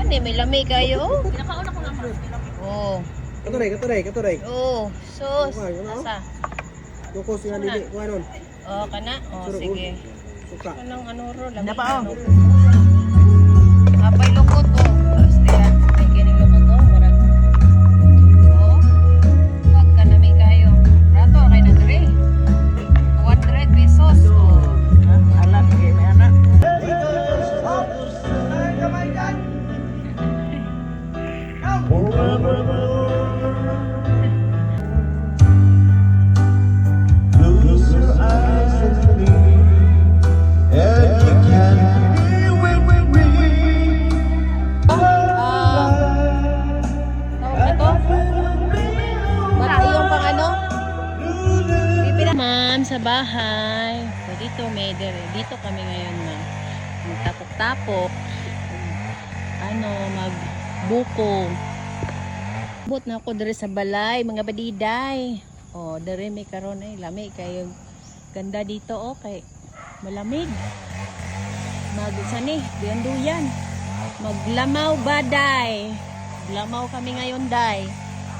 ni may lamay kayo. Pinakauna ko naman. Oh. Katuray. Oh, sus. Ano? Asa? Tukos nga lili. Kuha nun. Oh, kana. Oh, sige. Suka. Kanang ano ro, lamay. Napa, oh. Apay lukot oh. Tapos diyan, may kining lukot oh, murag. Oh. Wag ka na may kayo. Rato kay na dire. 200 pesos. Oh. Alam, sige, may anak. Close your eyes with me, and you can be with me. Tawag na to? Ba't yung pang ano? Pipila. Ma'am, sa bahay. So, dito, dito kami ngayon, ma'am. Magtapok-tapok. Ano, magbuko. Bot na ako dere sa balay, mga badiday. Oh, dere may karon ay lamig kayo. Ganda dito oh, kay malamig. Magsani, duyan. Maglamaw baday. Lamaw kami ngayon, day.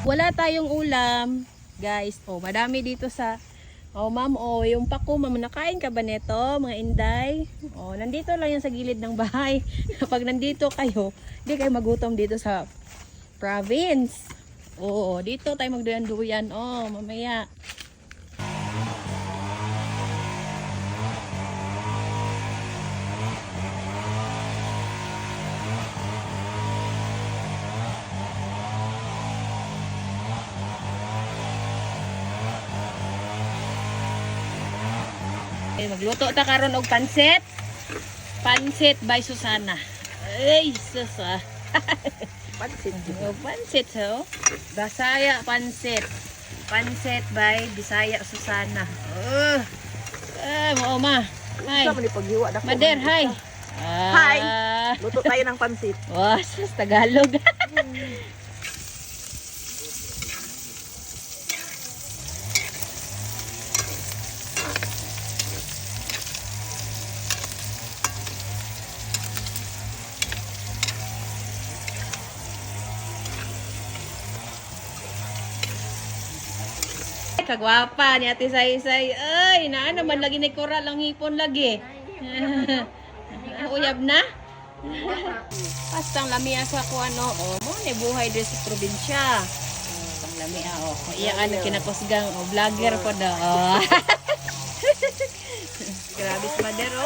Wala tayong ulam, guys. Oh, madami dito sa ma'am, yung pako, ma'am, nakain ka ba nito, mga inday? Oh, nandito lang yan sa gilid ng bahay. Kapag nandito kayo, hindi kayo magutom dito sa province. Oo, dito tayo magduyan-duyan. Oh, mamaya. Magluto ta karon og pansit. Pansit by Susana. Ay, susa. Pansit. Oh, pansit so. Bisaya pansit. Pansit by Bisaya Susana. Mo ma. Hi. Sa man ipaghiwa dako. Mader, hi. Hi. Luto tayo ng pansit. Wow, sa Tagalog. Kagwapa ni Ate Saysay. Ay, naa naman lagi ni Cora lang hipon lagi. Uyab na. Pastang lamia sa ko ano. Oh, mo ni buhay dito sa probinsya. Oh, pang lamia oh. Iya ano kinakusgang oh, vlogger po daw. Oh. Grabe si Madero.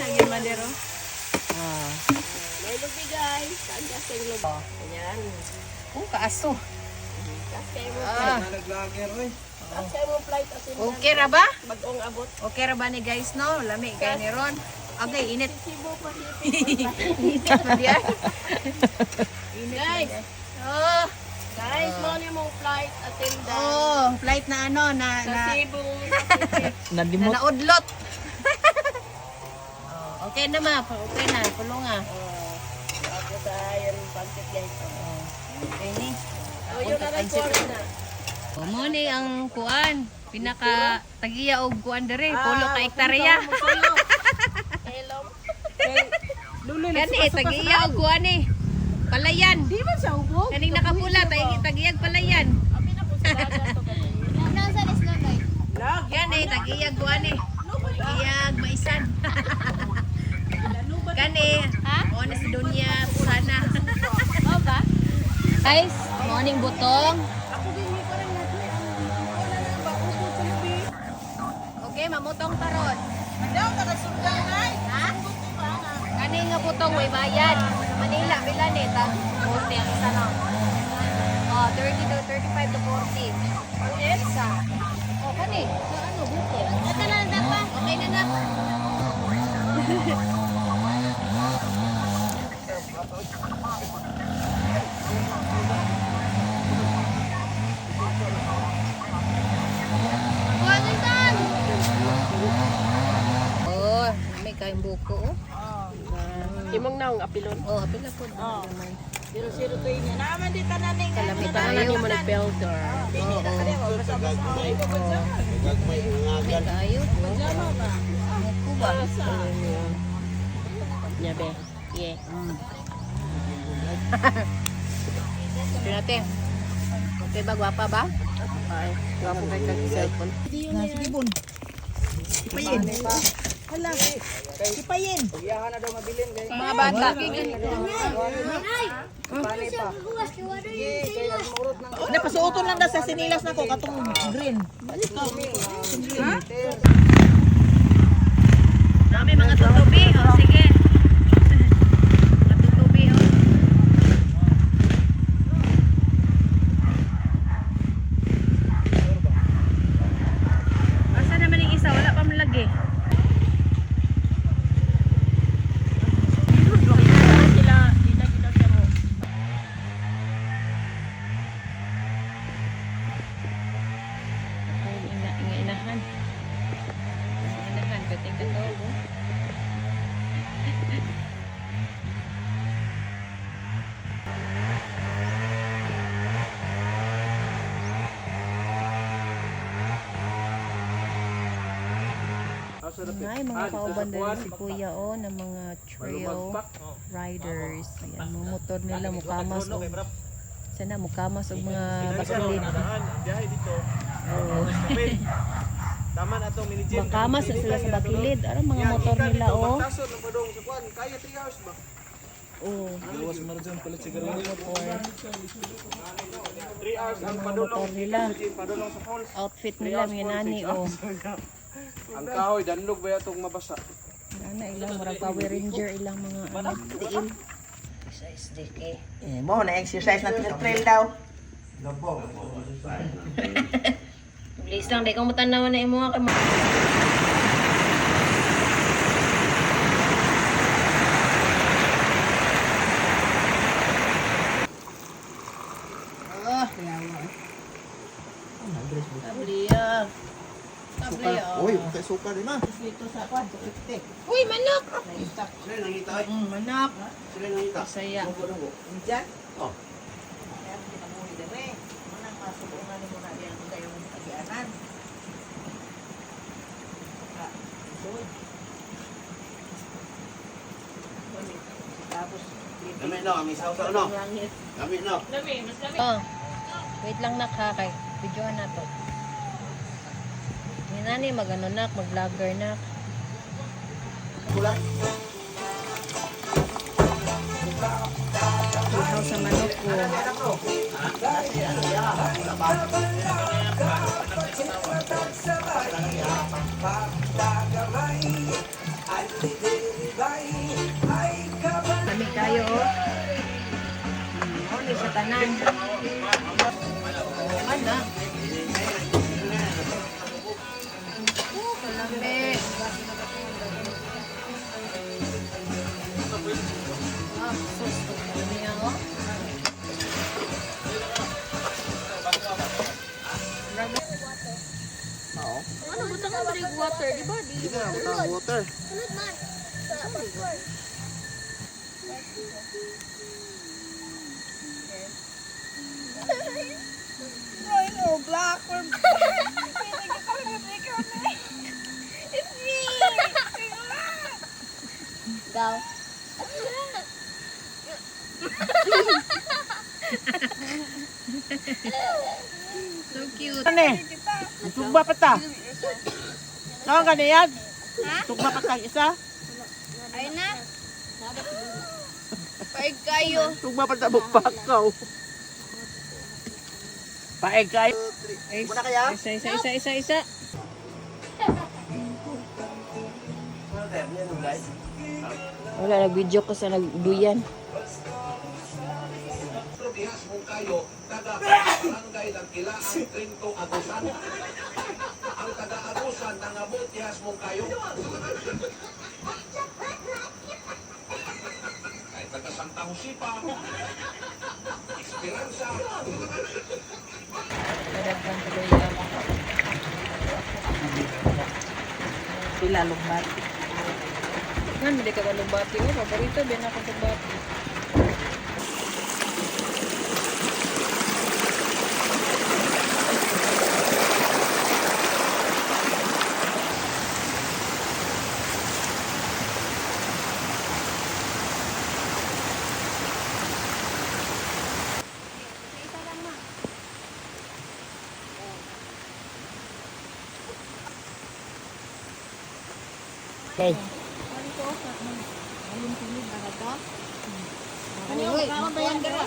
Naging Madero. Ah. May lubi guys. Saan kasi yung lubi? Ayan. Oh, kaaso. Kasi mo Naglager eh. Kasi mo flight asin. Okay ra ba? Bagong abot. Okay ra ba ni guys no? Lami kay ni Ron. Okay, init. Sibo pa dito. Init pa diyan. Guys. Oh. Guys, mo ni mong flight attendant. Oh, flight na ano na Sa na Cebu. na naudlot. Oh, okay na ma, okay na, pulong ah. Ako sa yung pansit guys. Okay ni. Oh, yun na record na. Oh, mo ni ang kuan, pinaka tagiya og kuan dire, pulo ka hektarya. Hello. Gani tagiya og kuan ni. Palayan. Di ba siya ubog? Kaning nakapula tagiyag palayan. Abi na po sa dagat to kanina. Lag. Gani tagiyag kuan ni. Tagiyag maisan. Gani, mo ni si Dunya sana. Oh ba? Guys, morning butong. Okay, mamutong taron. Daw nakasugdan ay. Ha? Kani nga butong may bayad. Sa Manila, pila ni ta? 40 ang isa no. Oh, 30 to 35 to 40. Ang isa. Oh, kani. Sa ano, butong. Ito na lang pa. Okay na na. Oh, may kayong buko oh. Imong naong apilon. Oh, apil na po. Oh. 002 niya. Naman di tanan ni. Kalamitan Tanan ni mo nag-filter. Oo. May kayo. Pajama ba? Buko ba? Nya be. Yeah. Tingnan natin. Okay ba? Gwapa ba? Ay, gwapo kayo kag-cellphone. Sipayin. Hala. Sipayin. Mga bata. Napasuoton lang na sa sinilas na ko katong green. Dami mga tutubi. O, sige. Mga tutubi, o. Asa naman yung isa? Wala pa malagi. Inahan. Inahan. Kating katawag, o. Ay, mga kauban din si Kuya o ng mga trail riders. Ayan, mga motor nila mukamas o sana mukamas o mga basilid. Oh. Tama na itong minijin. Makamas na sila sa bakilid. Ano mga motor nila o? Kaya 3 hours ba? Oh. Gawas mo rin pala sigarilyo. 3 hours ang Ang mga motor nila. padulong sa falls. Outfit nila mga nani o. Ang kahoy, danlog ba itong mabasa? Ana ilang murag Power Ranger ilang mga ano tiil. Mo na exercise na trail daw. Please lang, di kang matanaw na imo nga kay Tabliya. Tabliya. Uy, kay suka din na. Dito sa kwan, sa tiktik. Uy, manok. Sila nangita ay. Manok. Sila nangita. Saya. Diyan. Oh. Kaya pinamuli dere. Manang masubungan mo na diyan kayong agianan. Tapos Dami no, kami sa usa no. Langit. Dami no. Oh. Wait lang nak ha kay videohan na to. Yan nani magano nak, mag-vlogger nak. Kulang. Ihaw sa manok ko. Kami kayo oh. Oli sa tanan. Mana? Kalambe. Ah, sus. Ini yang oh. Ano butang ang brig water, di ba? Di Sige, utang water. Sunod man. Sa passport. Daw. So cute. Ano eh? Tugba pa ta. Saan ka niyag? Tugba pa ta isa? Ayun na. Paig kayo. Tugba pa ta bukbakaw. Paeg kayo. Muna kaya? Isa. Wala, nag-video ko sa nagduyan. Dihas mong kayo, taga barangay ng Kilaan, Trinto, Agusan. Ang taga-Agusan, nangabot dihas mong kayo. Ay taga Santa Josipa, Esperanza. Kadaghan tuloy. Sila lumbat. Nan, hindi ka kalubati. Oh, paborito, bin ako sa bati. Okay. Kanino, kaon ba yan, dara?